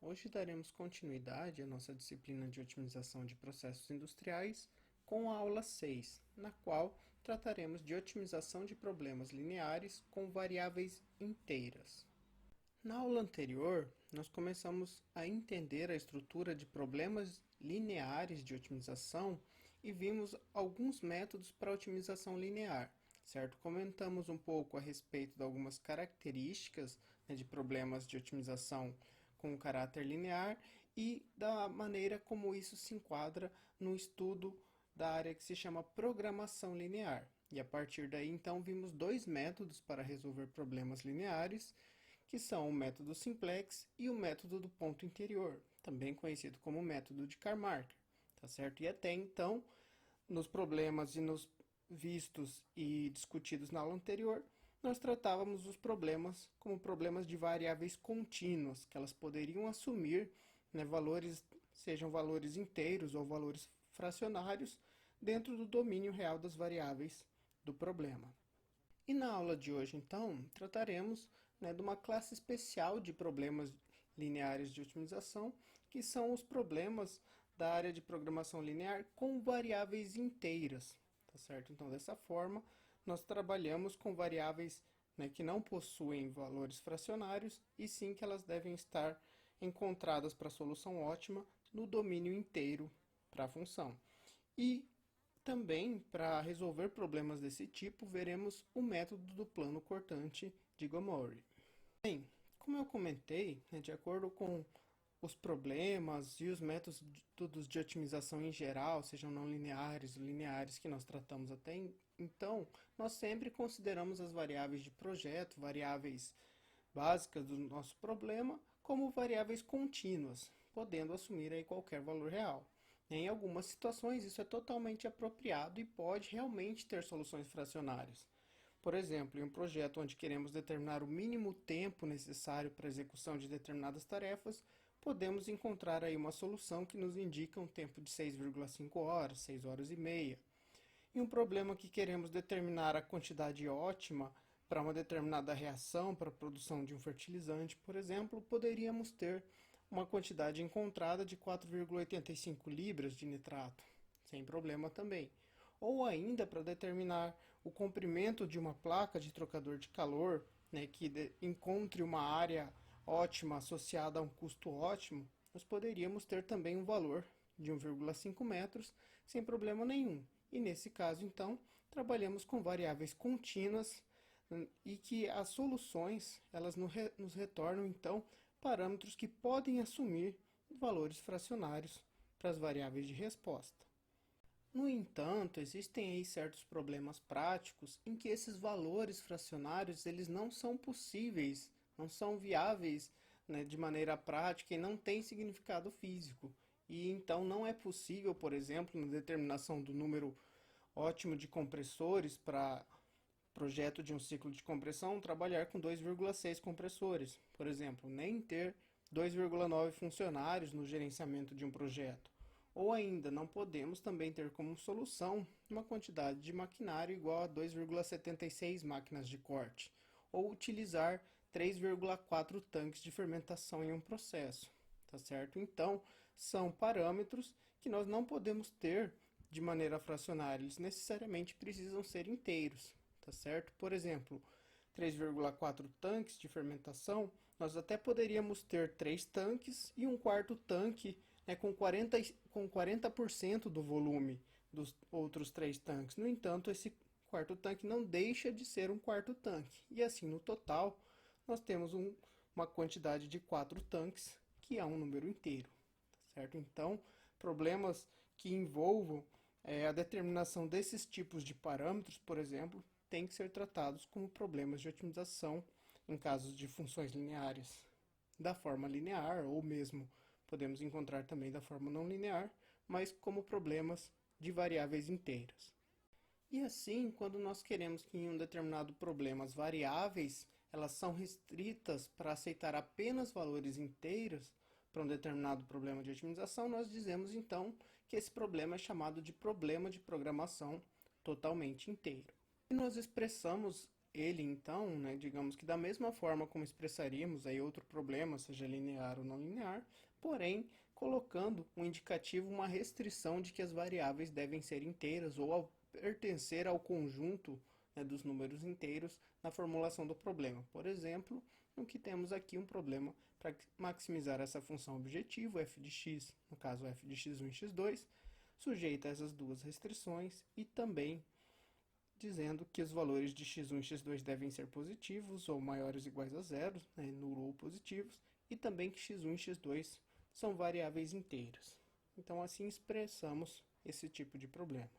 Hoje daremos continuidade à nossa disciplina de otimização de processos industriais com a aula 6, na qual trataremos de otimização de problemas lineares com variáveis inteiras. Na aula anterior, nós começamos a entender a estrutura de problemas lineares de otimização e vimos alguns métodos para otimização linear, certo? Comentamos um pouco a respeito de algumas características, de problemas de otimização com caráter linear e da maneira como isso se enquadra no estudo da área que se chama programação linear. E a partir daí, então, vimos dois métodos para resolver problemas lineares, que são o método simplex e o método do ponto interior, também conhecido como método de Karmarkar, tá certo? E até então, nos problemas e nos vistos e discutidos na aula anterior, nós tratávamos os problemas como problemas de variáveis contínuas, que elas poderiam assumir, valores, sejam valores inteiros ou valores fracionários, dentro do domínio real das variáveis do problema. E na aula de hoje, então, trataremos, de uma classe especial de problemas lineares de otimização, que são os problemas da área de programação linear com variáveis inteiras, tá certo? Então, dessa forma, nós trabalhamos com variáveis, que não possuem valores fracionários, e sim que elas devem estar encontradas para a solução ótima no domínio inteiro para a função. E também, para resolver problemas desse tipo, veremos o método do plano cortante de Gomori. Bem, como eu comentei, de acordo com os problemas e os métodos de otimização em geral, sejam não lineares ou lineares que nós tratamos até então, nós sempre consideramos as variáveis de projeto, variáveis básicas do nosso problema, como variáveis contínuas, podendo assumir aí qualquer valor real. Em algumas situações, isso é totalmente apropriado e pode realmente ter soluções fracionárias. Por exemplo, em um projeto onde queremos determinar o mínimo tempo necessário para a execução de determinadas tarefas, podemos encontrar aí uma solução que nos indica um tempo de 6,5 horas, 6 horas e meia. Em um problema que queremos determinar a quantidade ótima para uma determinada reação, para a produção de um fertilizante, por exemplo, poderíamos ter uma quantidade encontrada de 4,85 libras de nitrato, sem problema também. Ou ainda para determinar o comprimento de uma placa de trocador de calor, que encontre uma área ótima associada a um custo ótimo, nós poderíamos ter também um valor de 1,5 metros sem problema nenhum. E nesse caso, então, trabalhamos com variáveis contínuas e que as soluções elas nos retornam, então, parâmetros que podem assumir valores fracionários para as variáveis de resposta. No entanto, existem aí certos problemas práticos em que esses valores fracionários eles não são possíveis, não são viáveis, de maneira prática e não têm significado físico. E então não é possível, por exemplo, na determinação do número ótimo de compressores para projeto de um ciclo de compressão, trabalhar com 2,6 compressores, por exemplo, nem ter 2,9 funcionários no gerenciamento de um projeto. Ou ainda, não podemos também ter como solução uma quantidade de maquinário igual a 2,76 máquinas de corte, ou utilizar 3,4 tanques de fermentação em um processo, tá certo? Então, são parâmetros que nós não podemos ter de maneira fracionária, eles necessariamente precisam ser inteiros, tá certo? Por exemplo, 3,4 tanques de fermentação, nós até poderíamos ter 3 tanques e um quarto tanque, com 40% do volume dos outros 3 tanques. No entanto, esse quarto tanque não deixa de ser um quarto tanque. E assim, no total, nós temos uma quantidade de 4 tanques, que é um número inteiro, tá certo? Então, problemas que envolvam a determinação desses tipos de parâmetros, por exemplo, têm que ser tratados como problemas de otimização em casos de funções lineares da forma linear, ou mesmo podemos encontrar também da forma não linear, mas como problemas de variáveis inteiras. E assim, quando nós queremos que em um determinado problema as variáveis elas são restritas para aceitar apenas valores inteiros para um determinado problema de otimização, nós dizemos então que esse problema é chamado de problema de programação totalmente inteiro. E nós expressamos ele então, né, digamos que da mesma forma como expressaríamos aí outro problema, seja linear ou não linear, porém colocando um indicativo, uma restrição de que as variáveis devem ser inteiras ou ao pertencer ao conjunto, né, dos números inteiros na formulação do problema. Por exemplo, no que temos aqui um problema para maximizar essa função objetivo, f de x, no caso f de x1 e x2, sujeita a essas duas restrições e também dizendo que os valores de x1 e x2 devem ser positivos ou maiores ou iguais a zero, né, nulo ou positivos, e também que x1 e x2 são variáveis inteiras. Então, assim expressamos esse tipo de problema.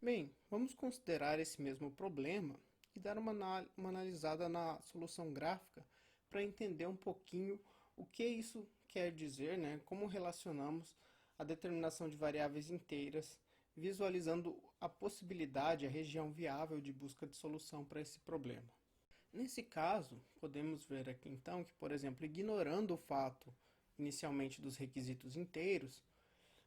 Bem, vamos considerar esse mesmo problema e dar uma analisada na solução gráfica para entender um pouquinho o que isso quer dizer, né, como relacionamos a determinação de variáveis inteiras, visualizando a possibilidade, a região viável de busca de solução para esse problema. Nesse caso, podemos ver aqui então que, por exemplo, ignorando o fato inicialmente dos requisitos inteiros,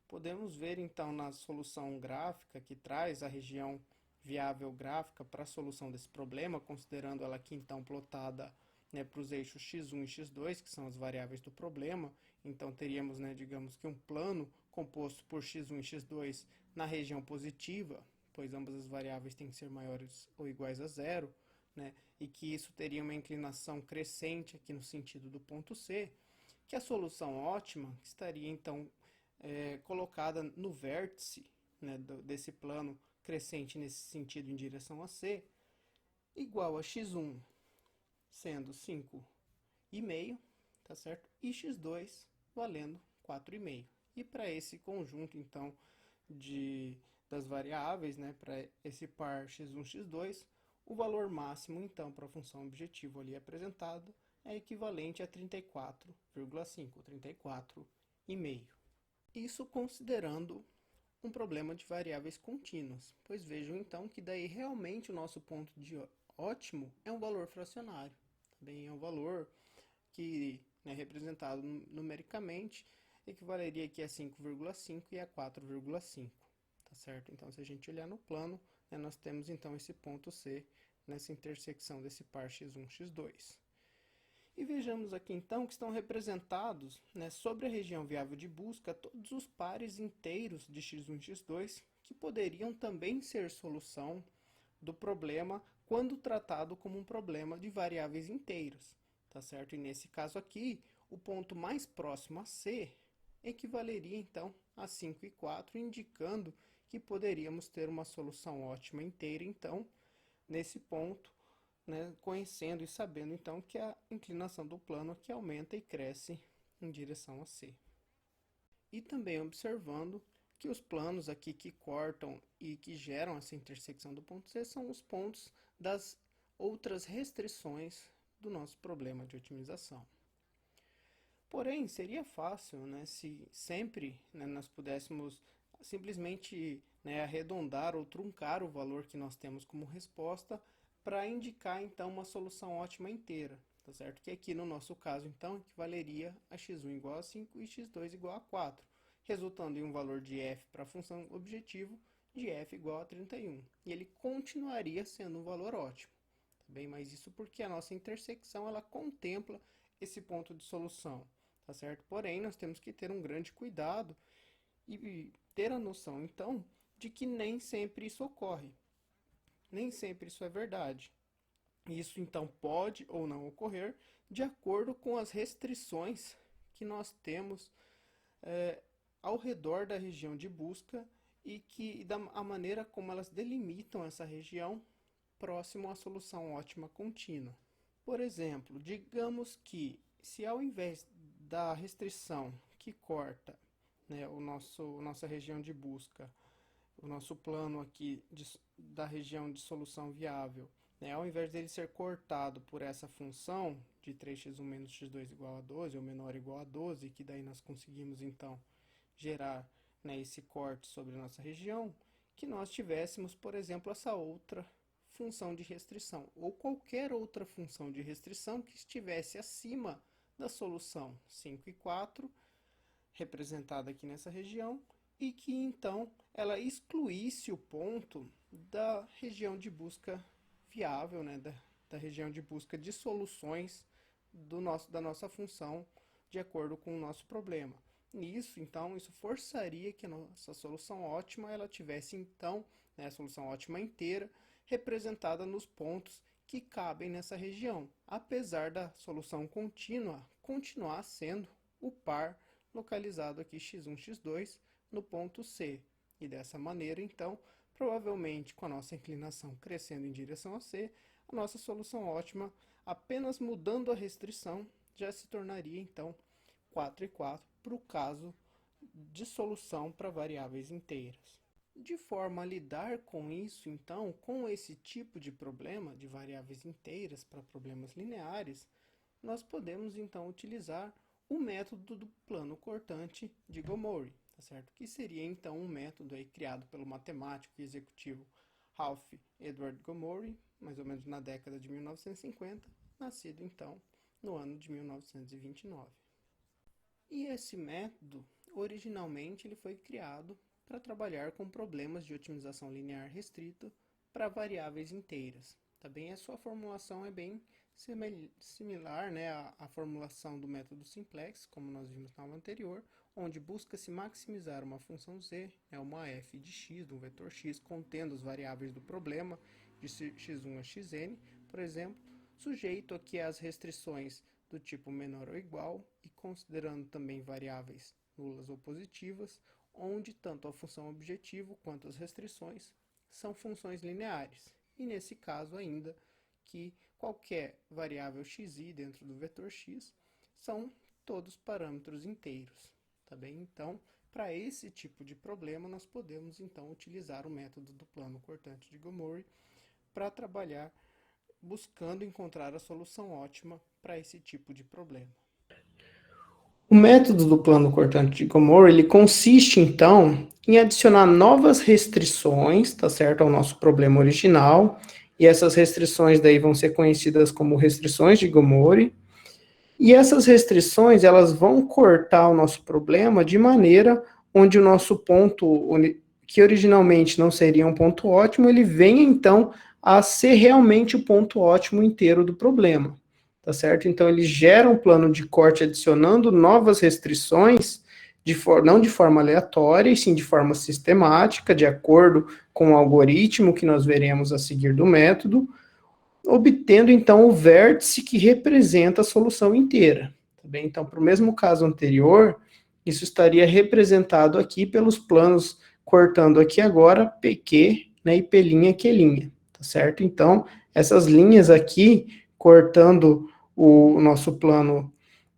podemos ver então na solução gráfica que traz a região viável gráfica para a solução desse problema, considerando ela aqui então plotada, né, para os eixos x1 e x2, que são as variáveis do problema. Então teríamos, né, digamos que um plano composto por x1 e x2 na região positiva, pois ambas as variáveis têm que ser maiores ou iguais a zero, né, e que isso teria uma inclinação crescente aqui no sentido do ponto C, que a solução ótima estaria então colocada no vértice, né, desse plano crescente nesse sentido em direção a C, igual a x1 sendo 5,5, tá certo? E x2 valendo 4,5. E para esse conjunto, então, das variáveis, né, para esse par x1, x2, o valor máximo, então, para a função objetivo ali apresentado é equivalente a 34,5, 34,5. Isso considerando um problema de variáveis contínuas, pois vejam então que daí realmente o nosso ponto de ótimo é um valor fracionário. Também é um valor que, né, representado numericamente, equivaleria aqui a 5,5 e a 4,5, tá certo? Então, se a gente olhar no plano, né, nós temos então esse ponto C nessa intersecção desse par x1, x2. E vejamos aqui então que estão representados, né, sobre a região viável de busca todos os pares inteiros de x1 e x2 que poderiam também ser solução do problema quando tratado como um problema de variáveis inteiras, tá certo? E nesse caso aqui, o ponto mais próximo a C equivaleria então a 5 e 4, indicando que poderíamos ter uma solução ótima inteira, então, nesse ponto, né, conhecendo e sabendo então que a inclinação do plano aqui aumenta e cresce em direção a C. E também observando que os planos aqui que cortam e que geram essa intersecção do ponto C são os pontos das outras restrições do nosso problema de otimização. Porém, seria fácil, né, se sempre, né, nós pudéssemos simplesmente, né, arredondar ou truncar o valor que nós temos como resposta para indicar então uma solução ótima inteira, tá certo? Que aqui no nosso caso então equivaleria a x1 igual a 5 e x2 igual a 4, resultando em um valor de f para a função objetivo de f igual a 31. E ele continuaria sendo um valor ótimo, tá bem? Mas isso porque a nossa intersecção ela contempla esse ponto de solução, tá certo? Porém, nós temos que ter um grande cuidado e ter a noção então de que nem sempre isso ocorre. Nem sempre isso é verdade. Isso então pode ou não ocorrer de acordo com as restrições que nós temos ao redor da região de busca e a maneira como elas delimitam essa região próximo à solução ótima contínua. Por exemplo, digamos que se ao invés da restrição que corta, né, nossa região de busca, o nosso plano aqui da região de solução viável, né, ao invés dele ser cortado por essa função de 3x1 menos x2 igual a 12, ou menor ou igual a 12, que daí nós conseguimos então gerar, né, esse corte sobre a nossa região, que nós tivéssemos, por exemplo, essa outra função de restrição, ou qualquer outra função de restrição que estivesse acima da solução 5 e 4, representada aqui nessa região, e que então ela excluísse o ponto da região de busca viável, né, da região de busca de soluções da nossa função de acordo com o nosso problema. Isso, então, isso forçaria que a nossa solução ótima ela tivesse, então, né, a solução ótima inteira representada nos pontos que cabem nessa região, apesar da solução contínua continuar sendo o par localizado aqui x1, x2 no ponto C. E dessa maneira, então, provavelmente com a nossa inclinação crescendo em direção a C, a nossa solução ótima, apenas mudando a restrição, já se tornaria, então, 4 e 4 para o caso de solução para variáveis inteiras. De forma a lidar com isso, então, com esse tipo de problema de variáveis inteiras para problemas lineares, nós podemos então utilizar o método do plano cortante de Gomori, tá certo? Que seria então um método aí criado pelo matemático e executivo Ralph Edward Gomori, mais ou menos na década de 1950, nascido então no ano de 1929. E esse método, originalmente, ele foi criado para trabalhar com problemas de otimização linear restrita para variáveis inteiras. Também a sua formulação é bem similar, né, à formulação do método simplex, como nós vimos na aula anterior, onde busca-se maximizar uma função z, né, uma f de x, um vetor x, contendo as variáveis do problema, de x1 a xn, por exemplo, sujeito aqui às restrições do tipo menor ou igual e considerando também variáveis nulas ou positivas, onde tanto a função objetivo quanto as restrições são funções lineares. E nesse caso ainda que qualquer variável xi dentro do vetor x são todos parâmetros inteiros. Tá bem? Então, para esse tipo de problema, nós podemos então utilizar o método do plano cortante de Gomori para trabalhar buscando encontrar a solução ótima para esse tipo de problema. O método do plano cortante de Gomori, ele consiste, então, em adicionar novas restrições, tá certo, ao nosso problema original, e essas restrições daí vão ser conhecidas como restrições de Gomori, e essas restrições, elas vão cortar o nosso problema de maneira onde o nosso ponto, que originalmente não seria um ponto ótimo, ele venha, então, a ser realmente o ponto ótimo inteiro do problema. Tá certo? Então, ele gera um plano de corte adicionando novas restrições, não de forma aleatória, e sim de forma sistemática, de acordo com o algoritmo que nós veremos a seguir do método, obtendo, então, o vértice que representa a solução inteira. Tá bem? Então, para o mesmo caso anterior, isso estaria representado aqui pelos planos, cortando aqui agora PQ, né, e P', Q', tá certo? Então, essas linhas aqui, cortando o nosso plano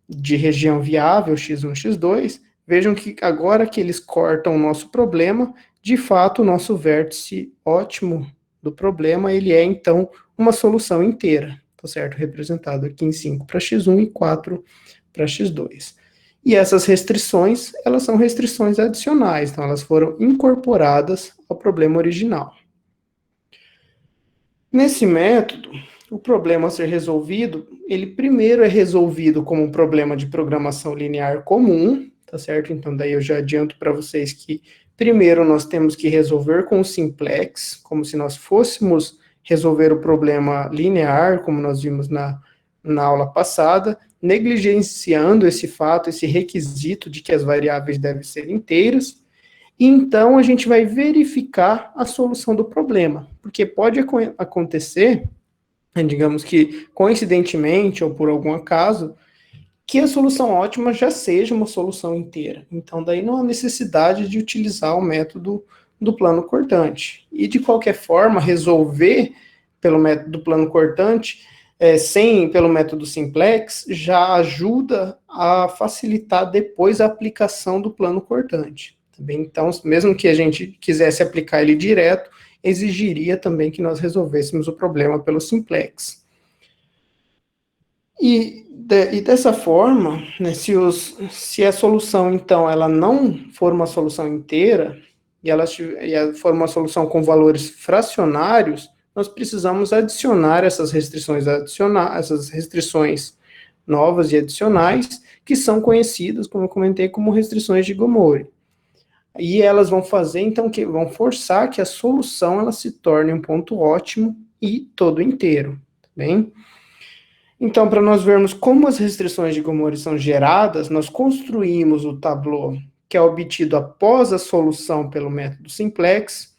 de região viável, x1, x2, vejam que agora que eles cortam o nosso problema, de fato, o nosso vértice ótimo do problema, ele é, então, uma solução inteira, tá certo? Representado aqui em 5 para x1 e 4 para x2. E essas restrições, elas são restrições adicionais, então elas foram incorporadas ao problema original. Nesse método, o problema a ser resolvido, ele primeiro é resolvido como um problema de programação linear comum, tá certo? Então, daí eu já adianto para vocês que primeiro nós temos que resolver com o simplex, como se nós fôssemos resolver o problema linear, como nós vimos na aula passada, negligenciando esse fato, esse requisito de que as variáveis devem ser inteiras, e então a gente vai verificar a solução do problema, porque pode acontecer, digamos que coincidentemente ou por algum acaso, que a solução ótima já seja uma solução inteira. Então, daí não há necessidade de utilizar o método do plano cortante. E, de qualquer forma, resolver pelo método do plano cortante, pelo método simplex, já ajuda a facilitar depois a aplicação do plano cortante. Então, mesmo que a gente quisesse aplicar ele direto, exigiria também que nós resolvêssemos o problema pelo simplex. E dessa forma, né, se a solução, então, ela não for uma solução inteira, e ela for uma solução com valores fracionários, nós precisamos adicionar essas restrições essas restrições novas e adicionais, que são conhecidas, como eu comentei, como restrições de Gomori. E elas vão fazer, então, que vão forçar que a solução ela se torne um ponto ótimo e todo inteiro. bem? Então, para nós vermos como as restrições de Gomori são geradas, nós construímos o tableau que é obtido após a solução pelo método simplex,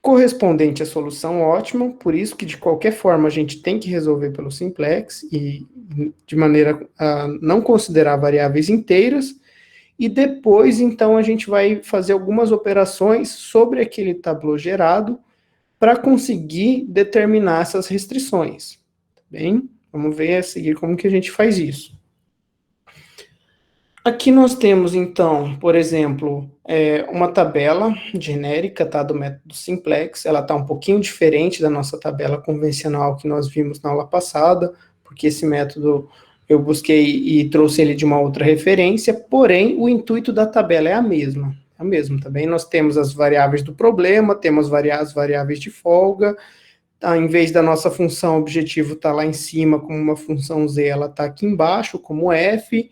correspondente à solução ótima, por isso que de qualquer forma a gente tem que resolver pelo simplex e de maneira a não considerar variáveis inteiras, e depois então a gente vai fazer algumas operações sobre aquele tableau gerado para conseguir determinar essas restrições, tá bem? Vamos ver a seguir como que a gente faz isso. Aqui nós temos, então, por exemplo, uma tabela genérica, tá, do método simplex. Ela está um pouquinho diferente da nossa tabela convencional que nós vimos na aula passada, porque esse método eu busquei e trouxe ele de uma outra referência, porém, o intuito da tabela é a mesma. Também nós temos as variáveis do problema, temos as variáveis de folga. Tá, em vez da nossa função objetivo estar lá em cima como uma função z, ela está aqui embaixo como f.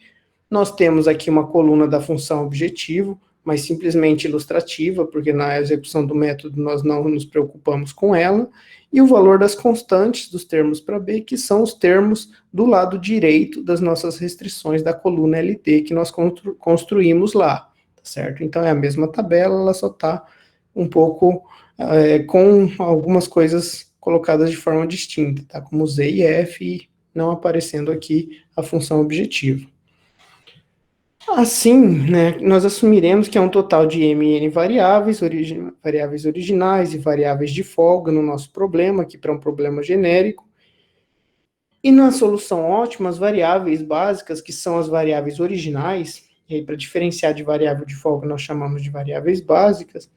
Nós temos aqui uma coluna da função objetivo, mas simplesmente ilustrativa, porque na execução do método nós não nos preocupamos com ela, e o valor das constantes dos termos para b, que são os termos do lado direito das nossas restrições da coluna LT que nós construímos lá, tá certo? Então é a mesma tabela, ela só está um pouco com algumas coisas colocadas de forma distinta, tá? Como z e f, e não aparecendo aqui a função objetivo. Assim, né, nós assumiremos que é um total de m e n variáveis, variáveis originais e variáveis de folga no nosso problema, aqui para um problema genérico. E na solução ótima, as variáveis básicas, que são as variáveis originais, e aí para diferenciar de variável de folga nós chamamos de variáveis básicas,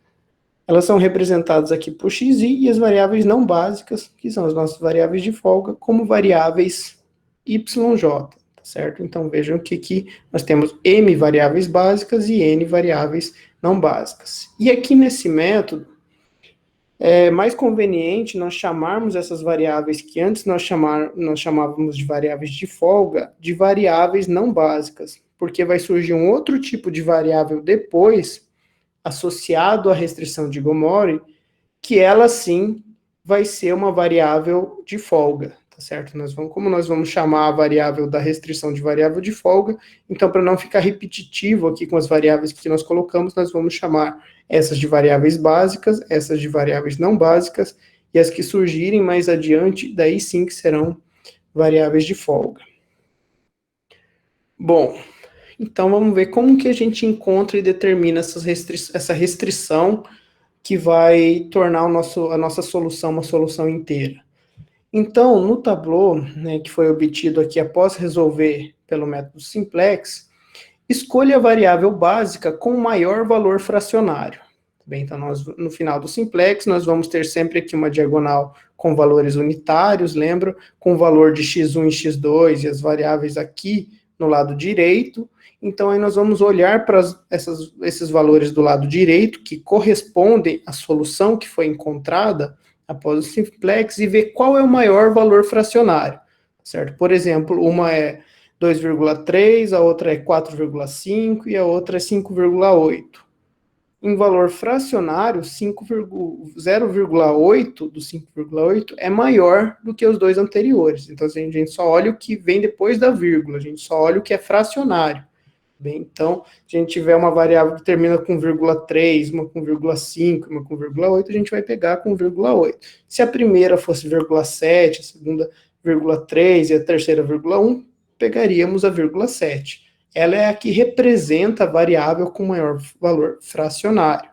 elas são representadas aqui por xi, e as variáveis não básicas, que são as nossas variáveis de folga, como variáveis yj. Certo? Então, vejam que aqui nós temos m variáveis básicas e n variáveis não básicas. E aqui nesse método, é mais conveniente nós chamarmos essas variáveis que antes nós chamávamos de variáveis de folga, de variáveis não básicas, porque vai surgir um outro tipo de variável depois, associado à restrição de Gomori, que ela sim vai ser uma variável de folga. Tá certo? Como nós vamos chamar a variável da restrição de variável de folga, então, para não ficar repetitivo aqui com as variáveis que nós colocamos, nós vamos chamar essas de variáveis básicas, essas de variáveis não básicas, e as que surgirem mais adiante, daí sim que serão variáveis de folga. Bom, então vamos ver como que a gente encontra e determina essa restrição que vai tornar a nossa solução uma solução inteira. Então, no tableau, né, que foi obtido aqui após resolver pelo método simplex, escolha a variável básica com maior valor fracionário. Bem, então, no final do simplex, nós vamos ter sempre aqui uma diagonal com valores unitários, lembra? Com o valor de x1 e x2 e as variáveis aqui no lado direito. Então, aí nós vamos olhar para esses valores do lado direito, que correspondem à solução que foi encontrada após o simplex, e ver qual é o maior valor fracionário, certo? Por exemplo, uma é 2,3, a outra é 4,5 e a outra é 5,8. Em valor fracionário, 0,8 do 5,8 é maior do que os dois anteriores. Então, assim, a gente só olha o que vem depois da vírgula, a gente só olha o que é fracionário. Bem, então, se a gente tiver uma variável que termina com 0,3, uma com 0,5, uma com 0,8, a gente vai pegar com 0,8. Se a primeira fosse 0,7, a segunda 0,3 e a terceira 0,1, pegaríamos a 0,7. Ela é a que representa a variável com maior valor fracionário.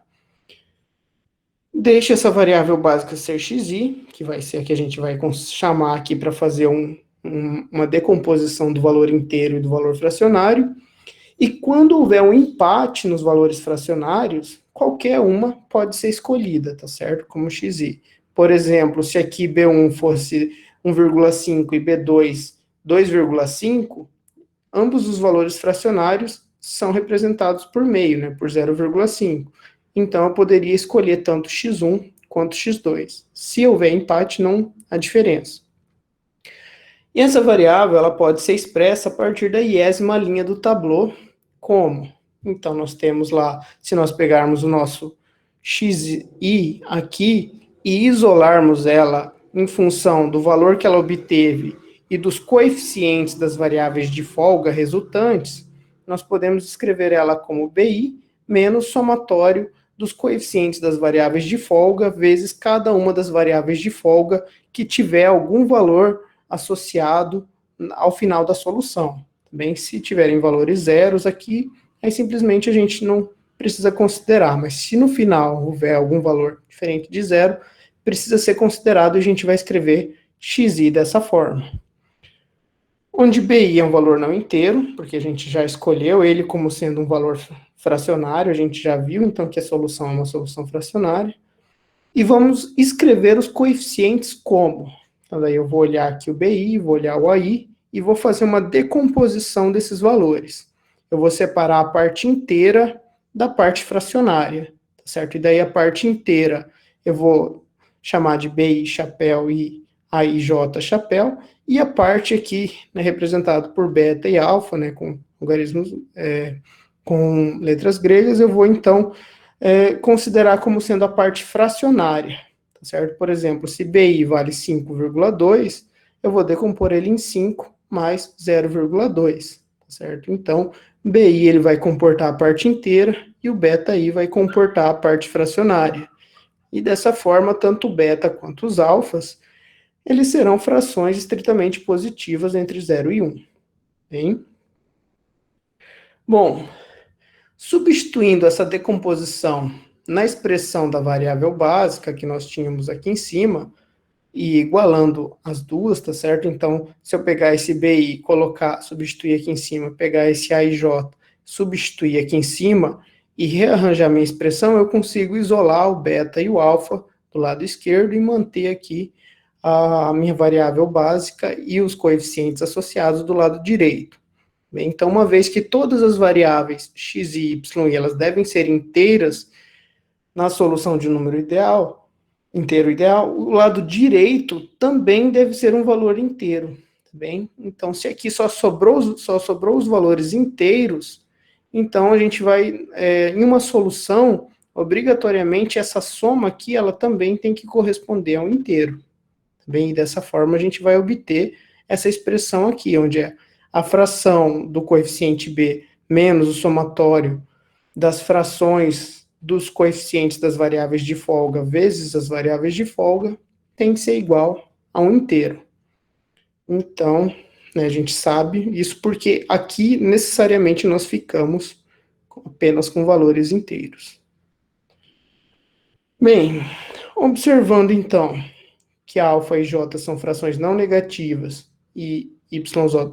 Deixe essa variável básica ser xi, que vai ser a que a gente vai chamar aqui para fazer uma decomposição do valor inteiro e do valor fracionário. E quando houver um empate nos valores fracionários, qualquer uma pode ser escolhida, tá certo? Como xi. Por exemplo, se aqui B1 fosse 1,5 e B2 2,5, ambos os valores fracionários são representados por meio, né, por 0,5. Então, eu poderia escolher tanto x1 quanto x2. Se houver empate, não há diferença. E essa variável ela pode ser expressa a partir da iésima linha do tableau. Como? Então, nós temos lá, se nós pegarmos o nosso xi aqui e isolarmos ela em função do valor que ela obteve e dos coeficientes das variáveis de folga resultantes, nós podemos escrever ela como BI menos somatório dos coeficientes das variáveis de folga vezes cada uma das variáveis de folga que tiver algum valor associado ao final da solução. Também, se tiverem valores zeros aqui, aí simplesmente a gente não precisa considerar, mas se no final houver algum valor diferente de zero, precisa ser considerado e a gente vai escrever xi dessa forma. Onde bi é um valor não inteiro, porque a gente já escolheu ele como sendo um valor fracionário, a gente já viu então que a solução é uma solução fracionária. E vamos escrever os coeficientes como? Então daí eu vou olhar aqui o bi, vou olhar o ai e vou fazer uma decomposição desses valores. Eu vou separar a parte inteira da parte fracionária, tá certo? E daí a parte inteira eu vou chamar de bi chapéu e aij chapéu, e a parte aqui, né, representada por beta e alfa, né, com logaritmos, com letras gregas, eu vou então considerar como sendo a parte fracionária, tá certo? Por exemplo, se bi vale 5,2, eu vou decompor ele em 5 mais 0,2, tá certo? Então, bi ele vai comportar a parte inteira e o beta i vai comportar a parte fracionária. E dessa forma, tanto o beta quanto os alfas, eles serão frações estritamente positivas entre 0 e 1. Bem? Bom, substituindo essa decomposição na expressão da variável básica que nós tínhamos aqui em cima, e igualando as duas, tá certo? Então, se eu pegar esse BI, colocar, substituir aqui em cima, pegar esse AIJ, substituir aqui em cima, e rearranjar minha expressão, eu consigo isolar o beta e o alfa do lado esquerdo e manter aqui a minha variável básica e os coeficientes associados do lado direito. Bem, então, uma vez que todas as variáveis x e y elas devem ser inteiras na solução de número ideal, inteiro ideal, o lado direito também deve ser um valor inteiro. Tá bem? Então, se aqui só sobrou os valores inteiros, então a gente vai, em uma solução, obrigatoriamente essa soma aqui, ela também tem que corresponder a um inteiro. Bem, e dessa forma a gente vai obter essa expressão aqui, onde é a fração do coeficiente b menos o somatório das frações dos coeficientes das variáveis de folga vezes as variáveis de folga tem que ser igual a um inteiro. Então, né, a gente sabe isso porque aqui necessariamente nós ficamos apenas com valores inteiros. Bem, observando então que alfa e j são frações não negativas e y,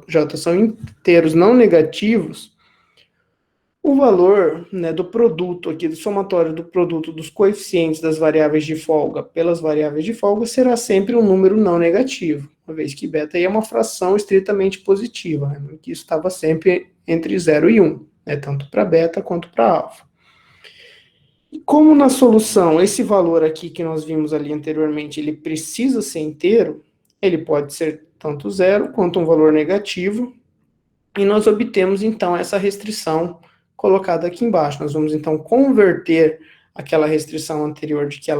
j são inteiros não negativos, o valor, né, do produto aqui, do somatório do produto dos coeficientes das variáveis de folga pelas variáveis de folga será sempre um número não negativo, uma vez que beta é uma fração estritamente positiva, né, que estava sempre entre 0 e 1, né, tanto para beta quanto para alfa. E como na solução esse valor aqui que nós vimos ali anteriormente, ele precisa ser inteiro, ele pode ser tanto zero quanto um valor negativo, e nós obtemos então essa restrição colocada aqui embaixo. Nós vamos então converter aquela restrição anterior de que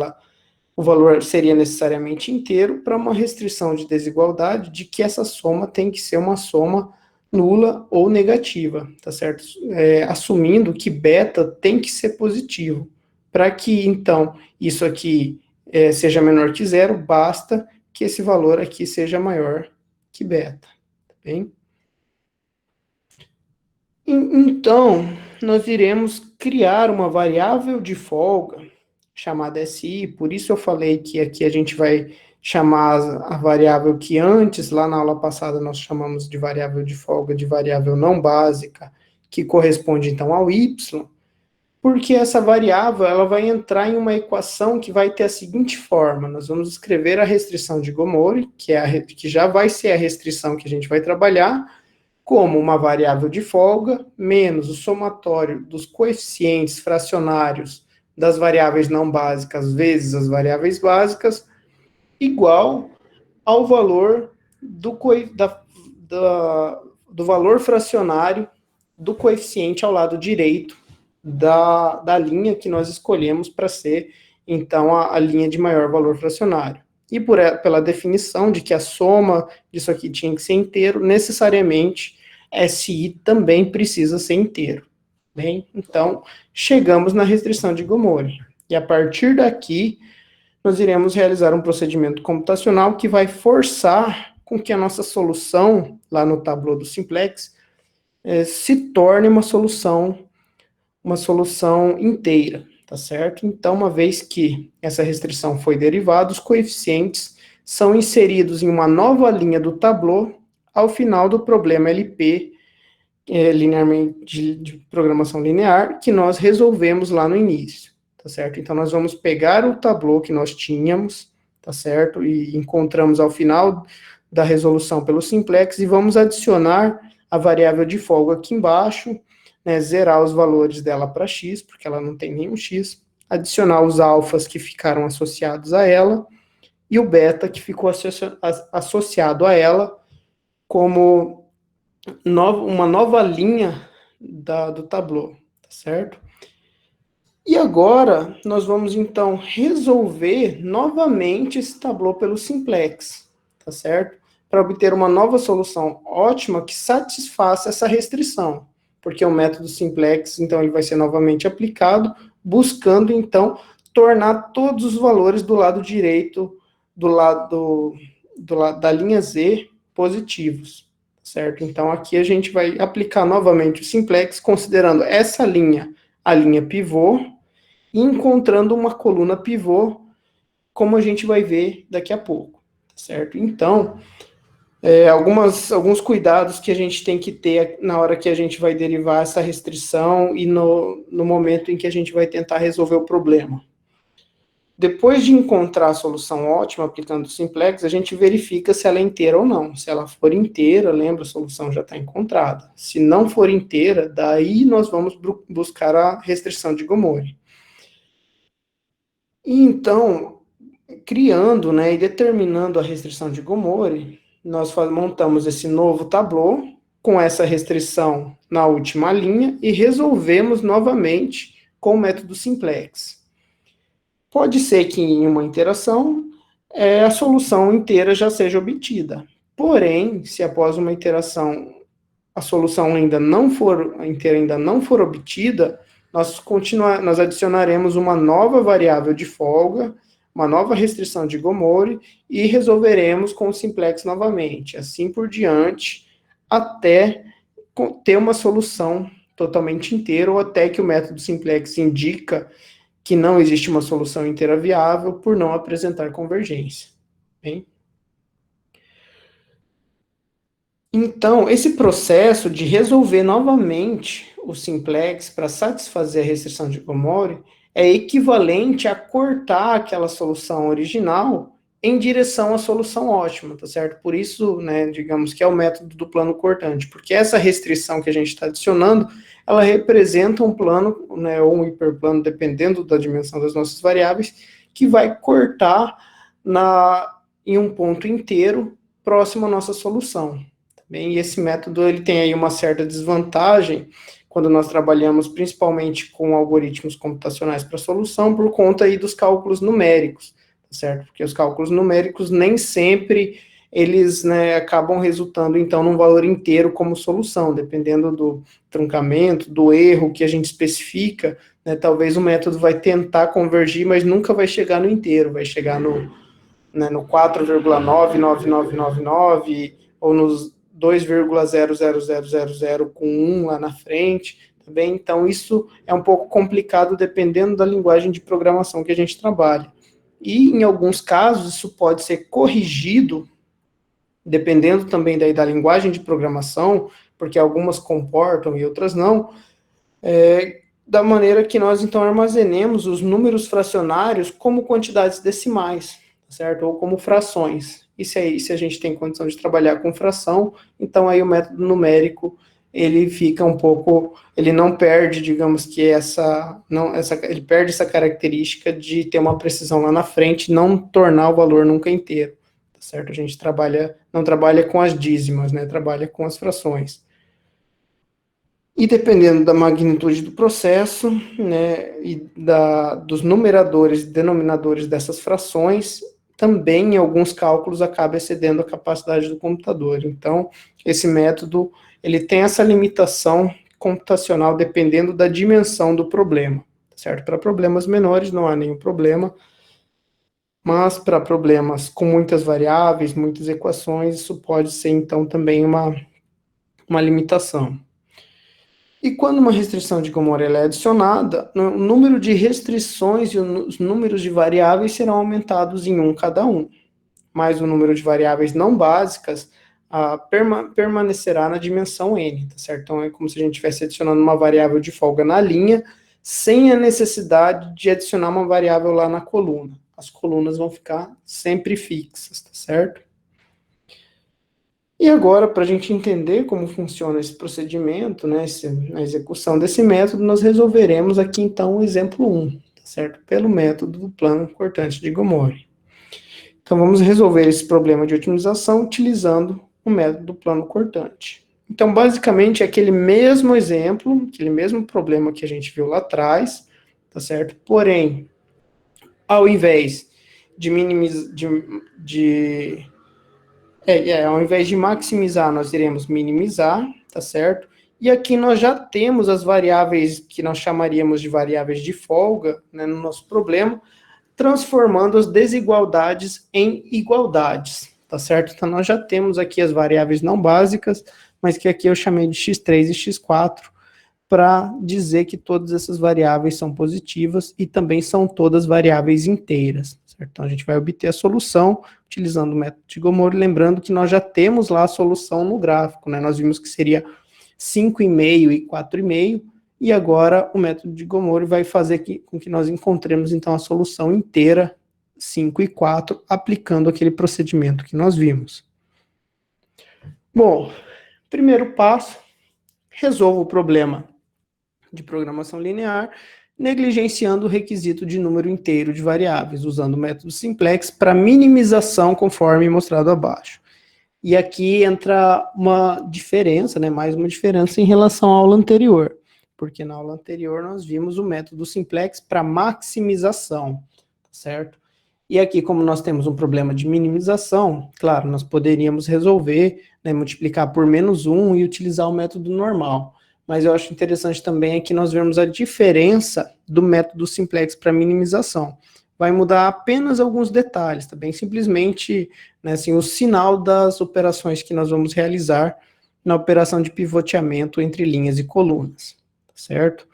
o valor seria necessariamente inteiro para uma restrição de desigualdade de que essa soma tem que ser uma soma nula ou negativa, tá certo? Assumindo que beta tem que ser positivo. Para que, então, isso aqui seja menor que zero, basta que esse valor aqui seja maior que beta, tá bem? Então, nós iremos criar uma variável de folga, chamada SI, por isso eu falei que aqui a gente vai chamar a variável que antes, lá na aula passada, nós chamamos de variável de folga, de variável não básica, que corresponde, então, ao y, porque essa variável ela vai entrar em uma equação que vai ter a seguinte forma: nós vamos escrever a restrição de Gomori, que já vai ser a restrição que a gente vai trabalhar, como uma variável de folga, menos o somatório dos coeficientes fracionários das variáveis não básicas vezes as variáveis básicas, igual ao valor do valor fracionário do coeficiente ao lado direito da linha que nós escolhemos para ser, então, a linha de maior valor fracionário. e pela definição de que a soma disso aqui tinha que ser inteiro, necessariamente SI também precisa ser inteiro. Bem, então, chegamos na restrição de Gomori. E a partir daqui, nós iremos realizar um procedimento computacional que vai forçar com que a nossa solução, lá no tabuleau do simplex, se torne uma solução inteira, tá certo? Então, uma vez que essa restrição foi derivada, os coeficientes são inseridos em uma nova linha do tabuleau ao final do problema LP, linearmente de programação linear, que nós resolvemos lá no início, tá certo? Então, nós vamos pegar o tabuleau que nós tínhamos, tá certo? E encontramos ao final da resolução pelo simplex e vamos adicionar a variável de folga aqui embaixo, né, zerar os valores dela para x, porque ela não tem nenhum x, adicionar os alfas que ficaram associados a ela, e o beta que ficou associado a ela como uma nova linha do tabuleau, tá certo? E agora, nós vamos, então, resolver novamente esse tabuleau pelo simplex, tá certo? Para obter uma nova solução ótima que satisfaça essa restrição, porque o método simplex, então, ele vai ser novamente aplicado, buscando, então, tornar todos os valores do lado direito, do lado da linha Z, positivos, certo? Então, aqui a gente vai aplicar novamente o simplex, considerando essa linha a linha pivô, e encontrando uma coluna pivô, como a gente vai ver daqui a pouco, certo? Então, alguns cuidados que a gente tem que ter na hora que a gente vai derivar essa restrição e no momento em que a gente vai tentar resolver o problema. Depois de encontrar a solução ótima aplicando o simplex, a gente verifica se ela é inteira ou não. Se ela for inteira, lembra, a solução já está encontrada. Se não for inteira, daí nós vamos buscar a restrição de Gomori. E então, criando, né, e determinando a restrição de Gomori, nós montamos esse novo tabuleau com essa restrição na última linha e resolvemos novamente com o método simplex. Pode ser que em uma interação a solução inteira já seja obtida. Porém, se após uma iteração a solução ainda não for obtida, nós adicionaremos uma nova variável de folga, uma nova restrição de Gomori e resolveremos com o simplex novamente, assim por diante, até ter uma solução totalmente inteira ou até que o método simplex indica que não existe uma solução inteira viável por não apresentar convergência. Bem? Então, esse processo de resolver novamente o simplex para satisfazer a restrição de Gomori é equivalente a cortar aquela solução original em direção à solução ótima, tá certo? Por isso, né, digamos que é o método do plano cortante, porque essa restrição que a gente está adicionando, ela representa um plano, né, ou um hiperplano, dependendo da dimensão das nossas variáveis, que vai cortar em um ponto inteiro próximo à nossa solução. Bem, e esse método ele tem aí uma certa desvantagem quando nós trabalhamos principalmente com algoritmos computacionais para solução, por conta aí dos cálculos numéricos, certo? Porque os cálculos numéricos nem sempre eles, né, acabam resultando então num valor inteiro como solução, dependendo do truncamento, do erro que a gente especifica, né, talvez o método vai tentar convergir, mas nunca vai chegar no inteiro, vai chegar no 4,99999 ou nos 2,00000 com 1 lá na frente, também. Então, isso é um pouco complicado dependendo da linguagem de programação que a gente trabalha. E, em alguns casos, isso pode ser corrigido, dependendo também da linguagem de programação, porque algumas comportam e outras não, da maneira que nós, então, armazenemos os números fracionários como quantidades decimais, certo? Ou como frações. E se a gente tem condição de trabalhar com fração, então aí o método numérico, ele fica um pouco, ele não perde, digamos que ele perde essa característica de ter uma precisão lá na frente, não tornar o valor nunca inteiro, tá certo? A gente não trabalha com as dízimas, né? Trabalha com as frações. E dependendo da magnitude do processo, né, e dos numeradores e denominadores dessas frações, também em alguns cálculos acaba excedendo a capacidade do computador. Então, esse método, ele tem essa limitação computacional dependendo da dimensão do problema, certo? Para problemas menores não há nenhum problema, mas para problemas com muitas variáveis, muitas equações, isso pode ser então também uma limitação. E quando uma restrição de Gomorrah é adicionada, o número de restrições e os números de variáveis serão aumentados em um cada um, mas o número de variáveis não básicas permanecerá na dimensão n, tá certo? Então é como se a gente estivesse adicionando uma variável de folga na linha, sem a necessidade de adicionar uma variável lá na coluna. As colunas vão ficar sempre fixas, tá certo? E agora, para a gente entender como funciona esse procedimento, né, a execução desse método, nós resolveremos aqui então o exemplo 1, tá certo? Pelo método do plano cortante de Gomorrah. Então, vamos resolver esse problema de otimização utilizando o método do plano cortante. Então, basicamente, é aquele mesmo exemplo, aquele mesmo problema que a gente viu lá atrás, tá certo? Porém, ao invés de ao invés de maximizar, nós iremos minimizar, tá certo? E aqui nós já temos as variáveis que nós chamaríamos de variáveis de folga, né, no nosso problema, transformando as desigualdades em igualdades, tá certo? Então, nós já temos aqui as variáveis não básicas, mas que aqui eu chamei de x3 e x4, para dizer que todas essas variáveis são positivas e também são todas variáveis inteiras, certo? Então, a gente vai obter a solução utilizando o método de Gomorrah, lembrando que nós já temos lá a solução no gráfico, né? Nós vimos que seria 5,5 e 4,5, e agora o método de Gomorrah vai fazer com que nós encontremos, então, a solução inteira, 5 e 4, aplicando aquele procedimento que nós vimos. Bom, primeiro passo, resolva o problema de programação linear, negligenciando o requisito de número inteiro de variáveis, usando o método simplex para minimização, conforme mostrado abaixo. E aqui entra uma diferença, né, mais uma diferença em relação à aula anterior, porque na aula anterior nós vimos o método simplex para maximização, certo? E aqui, como nós temos um problema de minimização, claro, nós poderíamos resolver, né, multiplicar por -1 e utilizar o método normal. Mas eu acho interessante também aqui nós vermos a diferença do método simplex para minimização. Vai mudar apenas alguns detalhes, tá bem? Simplesmente, né, assim, o sinal das operações que nós vamos realizar na operação de pivoteamento entre linhas e colunas, certo?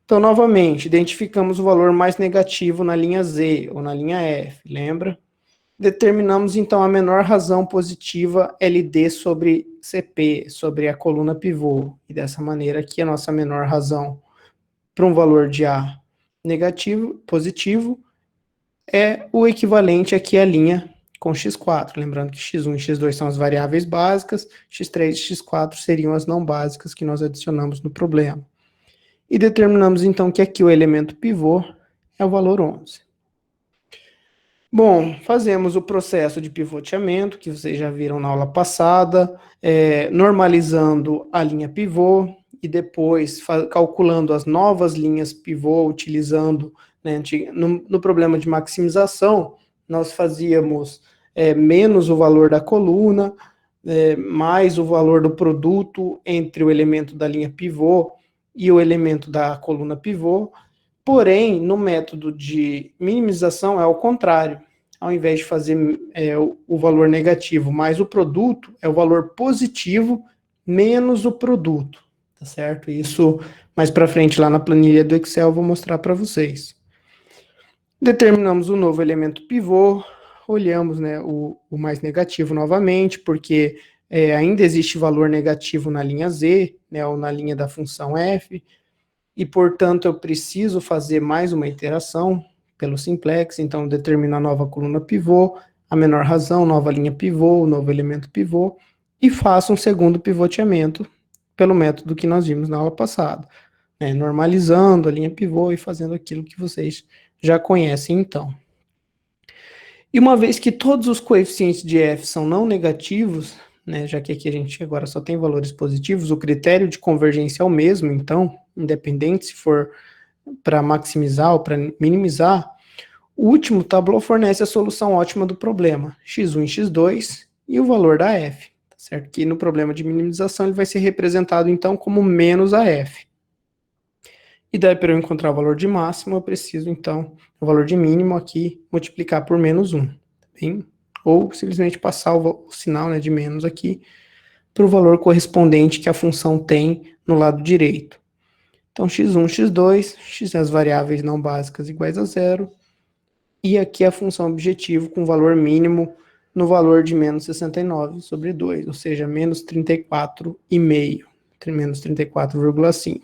Então, novamente, identificamos o valor mais negativo na linha Z ou na linha F, lembra? Determinamos, então, a menor razão positiva LD sobre CP, sobre a coluna pivô. E dessa maneira aqui, a nossa menor razão para um valor de A negativo, positivo, é o equivalente aqui à linha com x4. Lembrando que x1 e x2 são as variáveis básicas, x3 e x4 seriam as não básicas que nós adicionamos no problema. E determinamos, então, que aqui o elemento pivô é o valor 11. Bom, fazemos o processo de pivoteamento, que vocês já viram na aula passada, normalizando a linha pivô, e depois calculando as novas linhas pivô, utilizando, né, no problema de maximização, nós fazíamos menos o valor da coluna, mais o valor do produto entre o elemento da linha pivô e o elemento da coluna pivô. Porém, no método de minimização é o contrário. Ao invés de fazer o valor negativo mais o produto, é o valor positivo menos o produto, tá certo? Isso mais para frente lá na planilha do Excel eu vou mostrar para vocês. Determinamos o novo elemento pivô, olhamos, né, o mais negativo novamente, porque ainda existe valor negativo na linha Z, né, ou na linha da função f, e, portanto, eu preciso fazer mais uma iteração pelo simplex, então determino a nova coluna pivô, a menor razão, nova linha pivô, novo elemento pivô, e faço um segundo pivoteamento pelo método que nós vimos na aula passada, né, normalizando a linha pivô e fazendo aquilo que vocês já conhecem, então. E uma vez que todos os coeficientes de f são não negativos, né, já que aqui a gente agora só tem valores positivos, o critério de convergência é o mesmo, então, independente se for para maximizar ou para minimizar, O último tabuleau fornece a solução ótima do problema, x1 e x2, e o valor da f, tá certo? Que no problema de minimização ele vai ser representado, então, como menos a f. E daí, para eu encontrar o valor de máximo, eu preciso, então, o valor de mínimo aqui, multiplicar por menos 1, tá bem? Ou simplesmente passar o sinal, né, de menos aqui, para o valor correspondente que a função tem no lado direito. Então, x1, x2, x é as variáveis não básicas iguais a zero, e aqui a função objetivo com valor mínimo no valor de menos 69 sobre 2, ou seja, menos 34,5, menos 34,5.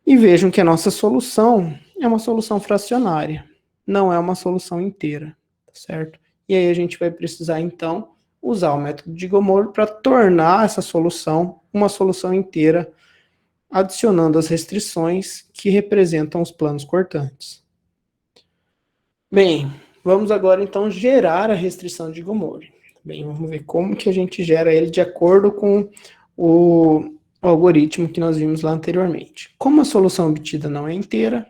E vejam que a nossa solução é uma solução fracionária, não é uma solução inteira, certo? E aí a gente vai precisar, então, usar o método de Gomorrah para tornar essa solução uma solução inteira, adicionando as restrições que representam os planos cortantes. Bem, vamos agora, então, gerar a restrição de Gomorrah. Bem, vamos ver como que a gente gera ele de acordo com o algoritmo que nós vimos lá anteriormente. Como a solução obtida não é inteira,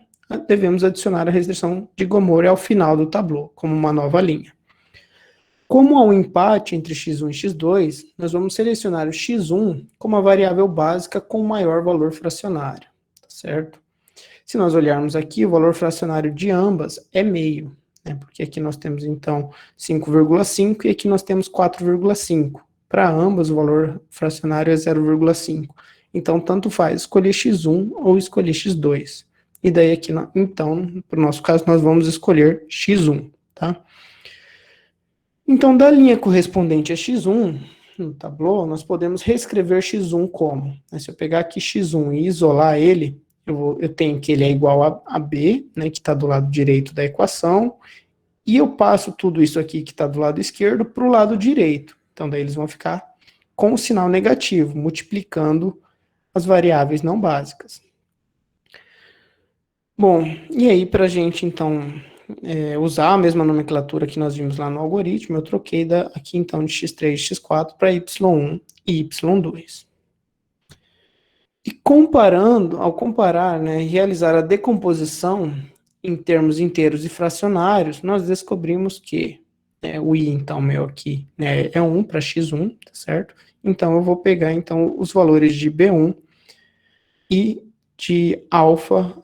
devemos adicionar a restrição de Gomorrah ao final do tableau, como uma nova linha. Como há um empate entre x1 e x2, nós vamos selecionar o x1 como a variável básica com maior valor fracionário, tá certo? Se nós olharmos aqui, o valor fracionário de ambas é meio, né? Porque aqui nós temos, então, 5,5 e aqui nós temos 4,5. Para ambas, o valor fracionário é 0,5. Então, tanto faz escolher x1 ou escolher x2. E daí aqui, então, para o nosso caso, nós vamos escolher x1, tá? Então, da linha correspondente a x1, no tableau, nós podemos reescrever x1 como? Se eu pegar aqui x1 e isolar ele, eu tenho que ele é igual a b, né, que está do lado direito da equação, e eu passo tudo isso aqui que está do lado esquerdo para o lado direito. Então, daí eles vão ficar com o sinal negativo, multiplicando as variáveis não básicas. Bom, e aí para a gente, então, usar a mesma nomenclatura que nós vimos lá no algoritmo, eu troquei aqui, então, de x3 e x4 para y1 e y2. E comparando, ao comparar, né, realizar a decomposição em termos inteiros e fracionários, nós descobrimos que o i, então, meu aqui, né, é 1 para x1, tá certo? Então, eu vou pegar, então, os valores de b1 e de alfa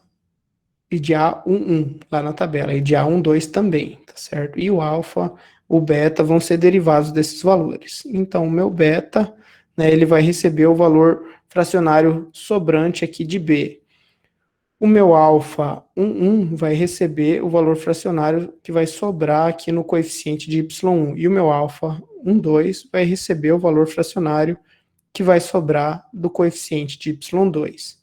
e de A11 lá na tabela, e de A12 também, tá certo? E o alfa, o beta vão ser derivados desses valores. Então, o meu beta, né, ele vai receber o valor fracionário sobrante aqui de B. O meu alfa 11 vai receber o valor fracionário que vai sobrar aqui no coeficiente de y1. E o meu alfa 12 vai receber o valor fracionário que vai sobrar do coeficiente de y2.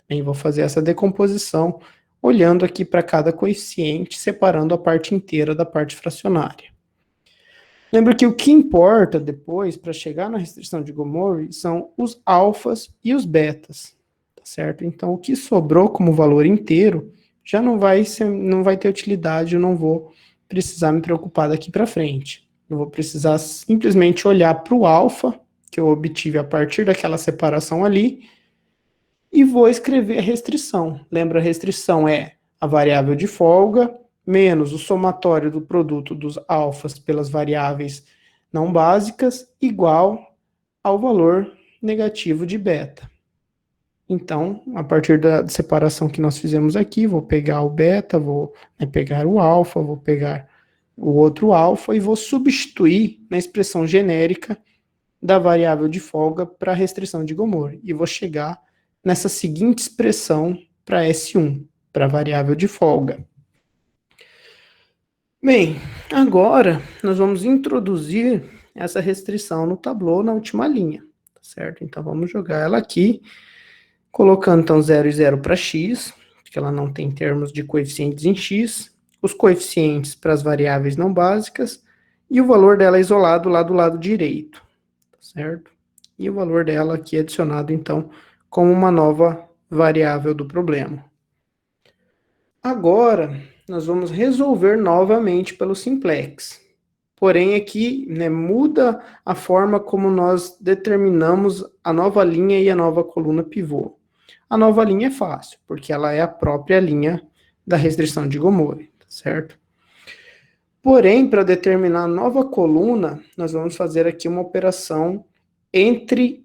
Eu vou fazer essa decomposição olhando aqui para cada coeficiente, separando a parte inteira da parte fracionária. Lembra que o que importa depois, para chegar na restrição de Gomorrah, são os alfas e os betas, tá certo? Então, o que sobrou como valor inteiro já não vai ter utilidade, eu não vou precisar me preocupar daqui para frente. Eu vou precisar simplesmente olhar para o alfa, que eu obtive a partir daquela separação ali, e vou escrever a restrição. Lembra, a restrição é a variável de folga menos o somatório do produto dos alfas pelas variáveis não básicas igual ao valor negativo de beta. Então, a partir da separação que nós fizemos aqui, vou pegar o beta, vou pegar o alfa, vou pegar o outro alfa e vou substituir na expressão genérica da variável de folga para a restrição de Gomorrah. E vou chegar nessa seguinte expressão para S1, para a variável de folga. Bem, agora nós vamos introduzir essa restrição no tableau na última linha, tá certo? Então vamos jogar ela aqui, colocando então 0 e 0 para x, porque ela não tem termos de coeficientes em x, os coeficientes para as variáveis não básicas, e o valor dela isolado lá do lado direito, tá certo? E o valor dela aqui adicionado, então, como uma nova variável do problema. Agora, nós vamos resolver novamente pelo simplex. Porém, aqui, né, muda a forma como nós determinamos a nova linha e a nova coluna pivô. A nova linha é fácil, porque ela é a própria linha da restrição de Gomorrah, certo? Porém, para determinar a nova coluna, nós vamos fazer aqui uma operação entre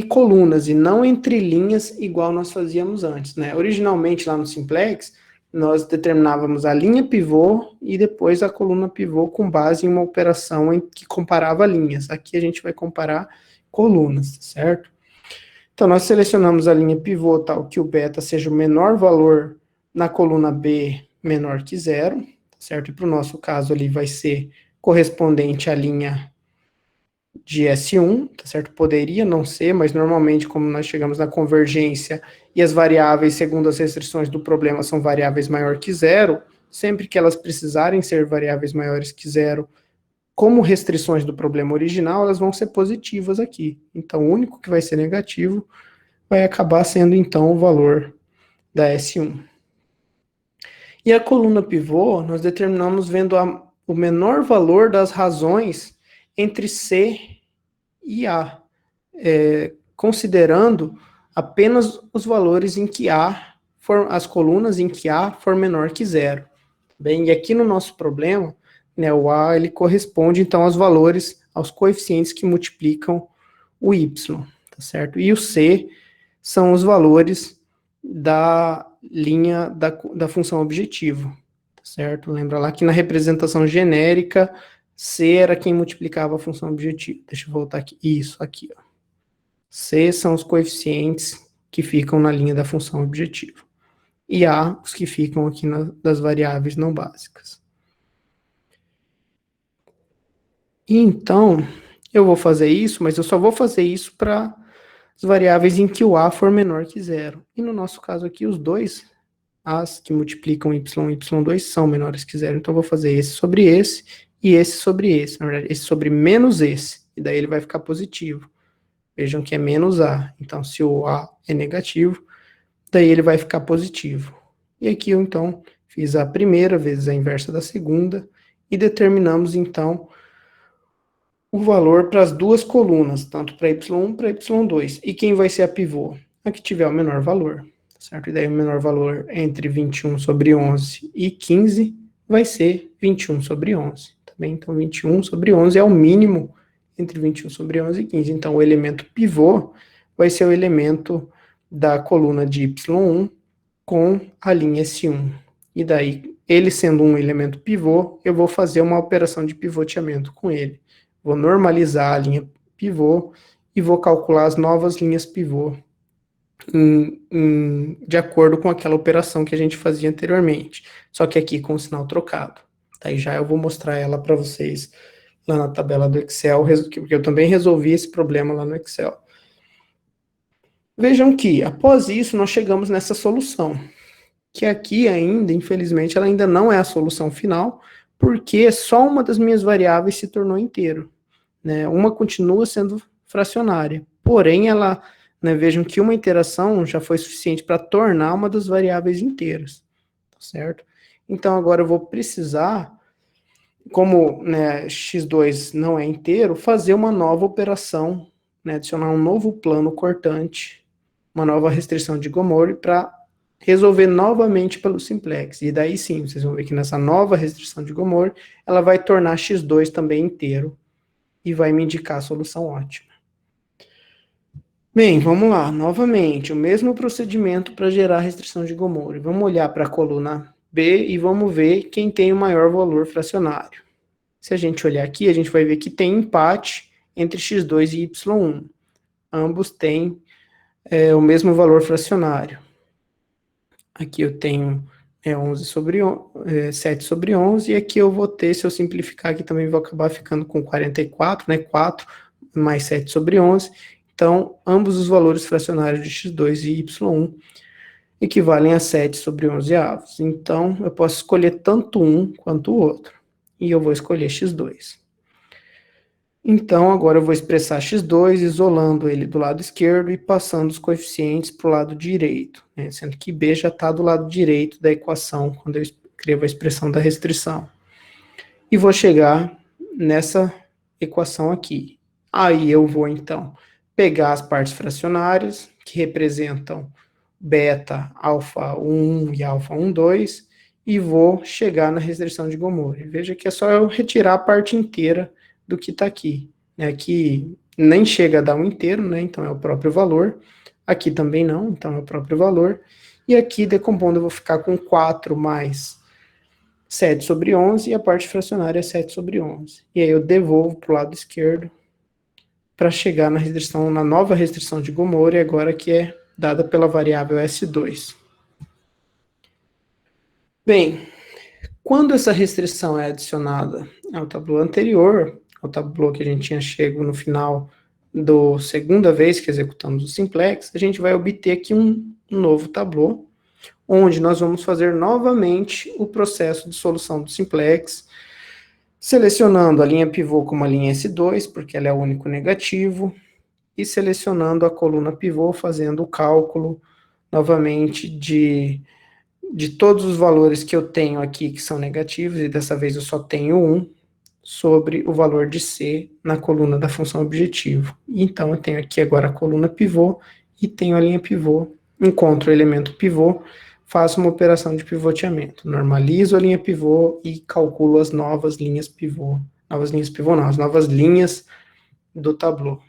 colunas e não entre linhas, igual nós fazíamos antes, né? Originalmente, lá no Simplex, nós determinávamos a linha pivô e depois a coluna pivô com base em uma operação que comparava linhas. Aqui a gente vai comparar colunas, certo? Então, nós selecionamos a linha pivô tal que o beta seja o menor valor na coluna B menor que zero, certo? E para o nosso caso ali vai ser correspondente à linha de S1, tá certo? Poderia não ser, mas normalmente, como nós chegamos na convergência e as variáveis, segundo as restrições do problema, são variáveis maior que zero, sempre que elas precisarem ser variáveis maiores que zero, como restrições do problema original, elas vão ser positivas aqui. Então, o único que vai ser negativo vai acabar sendo, então, o valor da S1. E a coluna pivô, nós determinamos vendo o menor valor das razões entre C e A, considerando apenas os valores em que A, as colunas em que A for menor que zero. Bem, e aqui no nosso problema, né, o A ele corresponde então aos valores, aos coeficientes que multiplicam o Y, tá certo? E o C são os valores da linha da função objetivo, tá certo? Lembra lá que na representação genérica, C era quem multiplicava a função objetivo. Deixa eu voltar aqui. Isso, aqui, ó. C são os coeficientes que ficam na linha da função objetivo. E A, os que ficam aqui das variáveis não básicas. E então, eu vou fazer isso, mas eu só vou fazer isso para as variáveis em que o A for menor que zero. E no nosso caso aqui, os dois A's que multiplicam y e y2 são menores que zero. Então, eu vou fazer esse sobre esse e esse sobre esse. Na verdade, esse sobre menos esse. E daí ele vai ficar positivo. Vejam que é menos A. Então, se o A é negativo, daí ele vai ficar positivo. E aqui eu, então, fiz a primeira vezes a inversa da segunda e determinamos, então, o valor para as duas colunas, tanto para y1 para y2. E quem vai ser a pivô? A que tiver o menor valor, certo? E daí o menor valor entre 21 sobre 11 e 15 vai ser 21 sobre 11, tá bem? Então, 21 sobre 11 é o mínimo entre 21 sobre 11 e 15. Então, o elemento pivô vai ser o elemento da coluna de y1 com a linha S1. E daí, ele sendo um elemento pivô, eu vou fazer uma operação de pivoteamento com ele. Vou normalizar a linha pivô e vou calcular as novas linhas pivô de acordo com aquela operação que a gente fazia anteriormente, só que aqui com o sinal trocado. Daí já eu vou mostrar ela para vocês lá na tabela do Excel, porque eu também resolvi esse problema lá no Excel. Vejam que, após isso, nós chegamos nessa solução, que aqui ainda, infelizmente, ela ainda não é a solução final, porque só uma das minhas variáveis se tornou inteiro, né? Uma continua sendo fracionária, porém ela, né, vejam que uma interação já foi suficiente para tornar uma das variáveis inteiras, tá certo? Então agora eu vou precisar, como, né, x2 não é inteiro, fazer uma nova operação, né, adicionar um novo plano cortante, uma nova restrição de Gomori para resolver novamente pelo simplex. E daí sim, vocês vão ver que nessa nova restrição de Gomori, ela vai tornar x2 também inteiro e vai me indicar a solução ótima. Bem, vamos lá, novamente, o mesmo procedimento para gerar a restrição de Gomori. Vamos olhar para a coluna B e vamos ver quem tem o maior valor fracionário. Se a gente olhar aqui, a gente vai ver que tem empate entre x2 e y1. Ambos têm o mesmo valor fracionário. Aqui eu tenho 11 sobre 7 sobre 11, e aqui eu vou ter, se eu simplificar aqui também vou acabar ficando com 44, né, 4 mais 7 sobre 11. Então, ambos os valores fracionários de x2 e y1 equivalem a 7 sobre 11 avos. Então, eu posso escolher tanto um quanto o outro. E eu vou escolher x2. Então, agora eu vou expressar x2, isolando ele do lado esquerdo e passando os coeficientes para o lado direito, né? Sendo que b já está do lado direito da equação, quando eu escrevo a expressão da restrição. E vou chegar nessa equação aqui. Aí eu vou, então, pegar as partes fracionárias, que representam beta, alfa 1 e alfa 1, 2, e vou chegar na restrição de Gomori. Veja que é só eu retirar a parte inteira do que está aqui. Aqui nem chega a dar um inteiro, né? Então é o próprio valor. Aqui também não, então é o próprio valor. E aqui, decompondo, eu vou ficar com 4 mais 7 sobre 11, e a parte fracionária é 7 sobre 11. E aí eu devolvo para o lado esquerdo para chegar na restrição, na nova restrição de Gomori, agora que é dada pela variável S2. Bem, quando essa restrição é adicionada ao tabuleau anterior, ao tabuleau que a gente tinha chego no final da segunda vez que executamos o simplex, a gente vai obter aqui um novo tabuleau, onde nós vamos fazer novamente o processo de solução do simplex, selecionando a linha pivô como a linha S2, porque ela é o único negativo, e selecionando a coluna pivô, fazendo o cálculo novamente de todos os valores que eu tenho aqui que são negativos, e dessa vez eu só tenho 1, sobre o valor de C na coluna da função objetivo. Então eu tenho aqui agora a coluna pivô e tenho a linha pivô, encontro o elemento pivô, faço uma operação de pivoteamento, normalizo a linha pivô e calculo as novas linhas pivô, as novas linhas do tabuleau.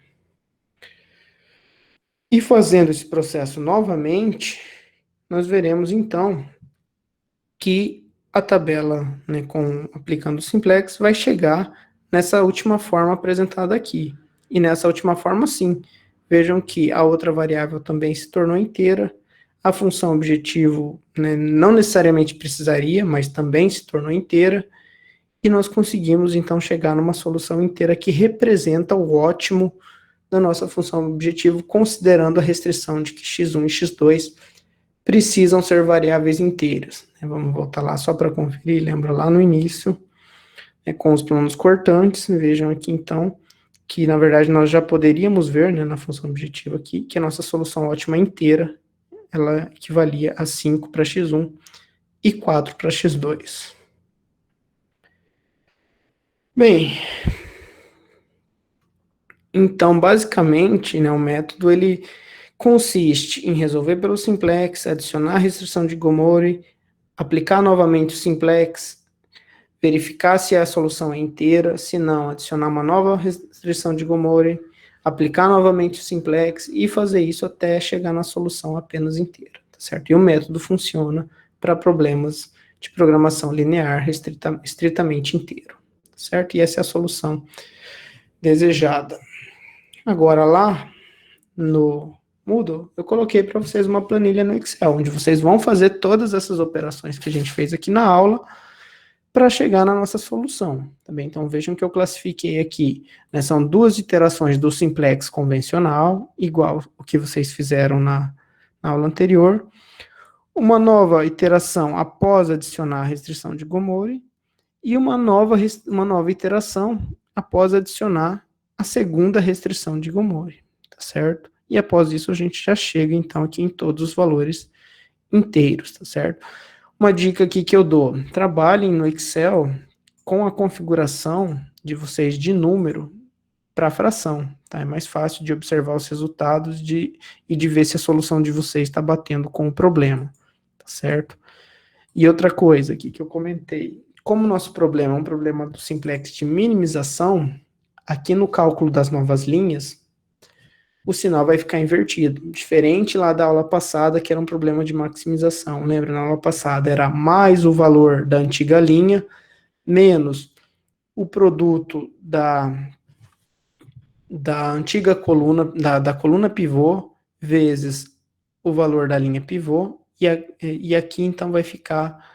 E fazendo esse processo novamente, nós veremos então que a tabela, né, aplicando o simplex, vai chegar nessa última forma apresentada aqui. E nessa última forma, sim, vejam que a outra variável também se tornou inteira, a função objetivo, né, não necessariamente precisaria, mas também se tornou inteira, e nós conseguimos, então, chegar numa solução inteira que representa o ótimo da nossa função objetivo, considerando a restrição de que x1 e x2 precisam ser variáveis inteiras. Vamos voltar lá só para conferir, lembra lá no início, com os planos cortantes, vejam aqui então, que na verdade nós já poderíamos ver, né, na função objetiva aqui, que a nossa solução ótima inteira, ela equivalia a 5 para x1 e 4 para x2. Bem, então basicamente, né, o método ele consiste em resolver pelo simplex, adicionar a restrição de Gomori, aplicar novamente o simplex, verificar se a solução é inteira, se não, adicionar uma nova restrição de Gomori, aplicar novamente o simplex e fazer isso até chegar na solução apenas inteira, tá certo? E o método funciona para problemas de programação linear estritamente inteiro, tá certo? E essa é a solução desejada. Agora lá no Moodle, eu coloquei para vocês uma planilha no Excel, onde vocês vão fazer todas essas operações que a gente fez aqui na aula para chegar na nossa solução. Tá bem? Então vejam que eu classifiquei aqui, né, são 2 iterações do simplex convencional, igual o que vocês fizeram na aula anterior, uma nova iteração após adicionar a restrição de Gomori, e uma nova iteração após adicionar a segunda restrição de Gomori, tá certo? E após isso a gente já chega então aqui em todos os valores inteiros, tá certo? Uma dica aqui que eu dou, trabalhem no Excel com a configuração de vocês de número para fração, tá? É mais fácil de observar os resultados e de ver se a solução de vocês está batendo com o problema, tá certo? E outra coisa aqui que eu comentei, como o nosso problema é um problema do simplex de minimização, aqui no cálculo das novas linhas, o sinal vai ficar invertido, diferente lá da aula passada, que era um problema de maximização. Lembra, na aula passada era mais o valor da antiga linha, menos o produto da antiga coluna, da coluna pivô, vezes o valor da linha pivô, e aqui então vai ficar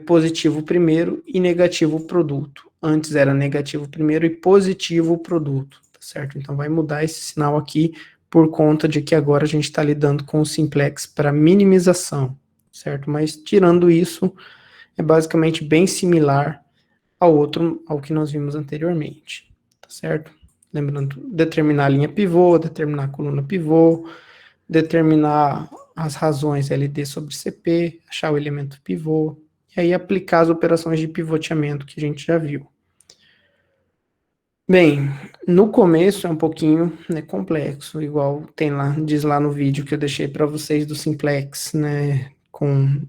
positivo o primeiro e negativo o produto. Antes era negativo o primeiro e positivo o produto, tá certo? Então vai mudar esse sinal aqui por conta de que agora a gente está lidando com o simplex para minimização, certo? Mas tirando isso, é basicamente bem similar ao que nós vimos anteriormente, tá certo? Lembrando, determinar a linha pivô, determinar a coluna pivô, determinar as razões LD sobre CP, achar o elemento pivô, e aí aplicar as operações de pivoteamento que a gente já viu. Bem, no começo é um pouquinho, né, complexo, igual diz lá no vídeo que eu deixei para vocês do simplex, né,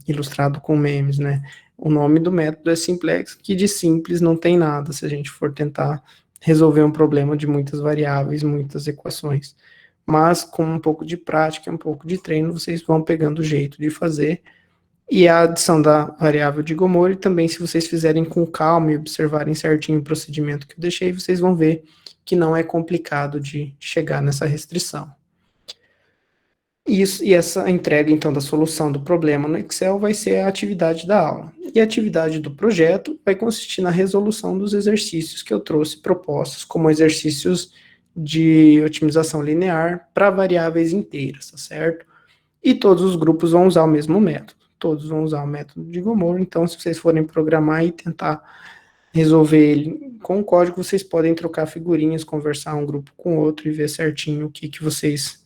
ilustrado com memes, né, O nome do método é simplex, que de simples não tem nada, se a gente for tentar resolver um problema de muitas variáveis, muitas equações. Mas com um pouco de prática, um pouco de treino, vocês vão pegando o jeito de fazer. E a adição da variável de Gomori também, se vocês fizerem com calma e observarem certinho o procedimento que eu deixei, vocês vão ver que não é complicado de chegar nessa restrição. Isso, e essa entrega, então, da solução do problema no Excel vai ser a atividade da aula. E a atividade do projeto vai consistir na resolução dos exercícios que eu trouxe propostos como exercícios de otimização linear para variáveis inteiras, tá certo? E todos os grupos vão usar o mesmo método. Todos vão usar o método de Gomorra, então se vocês forem programar e tentar resolver ele com o código, vocês podem trocar figurinhas, conversar um grupo com o outro e ver certinho o que vocês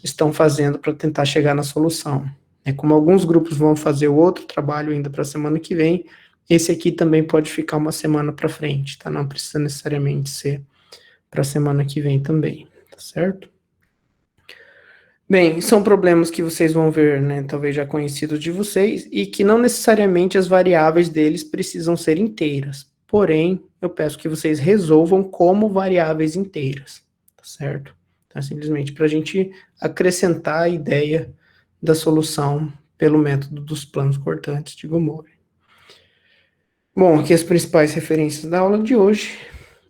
estão fazendo para tentar chegar na solução. Como alguns grupos vão fazer o outro trabalho ainda para a semana que vem, esse aqui também pode ficar uma semana para frente, tá? Não precisa necessariamente ser para a semana que vem também, tá certo? Bem, são problemas que vocês vão ver, né, talvez já conhecidos de vocês, e que não necessariamente as variáveis deles precisam ser inteiras. Porém, eu peço que vocês resolvam como variáveis inteiras, tá certo? Então, simplesmente para a gente acrescentar a ideia da solução pelo método dos planos cortantes de Gomorrah. Bom, aqui as principais referências da aula de hoje.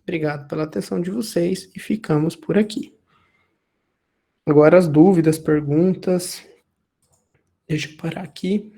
Obrigado pela atenção de vocês e ficamos por aqui. Agora as dúvidas, perguntas. Deixa eu parar aqui.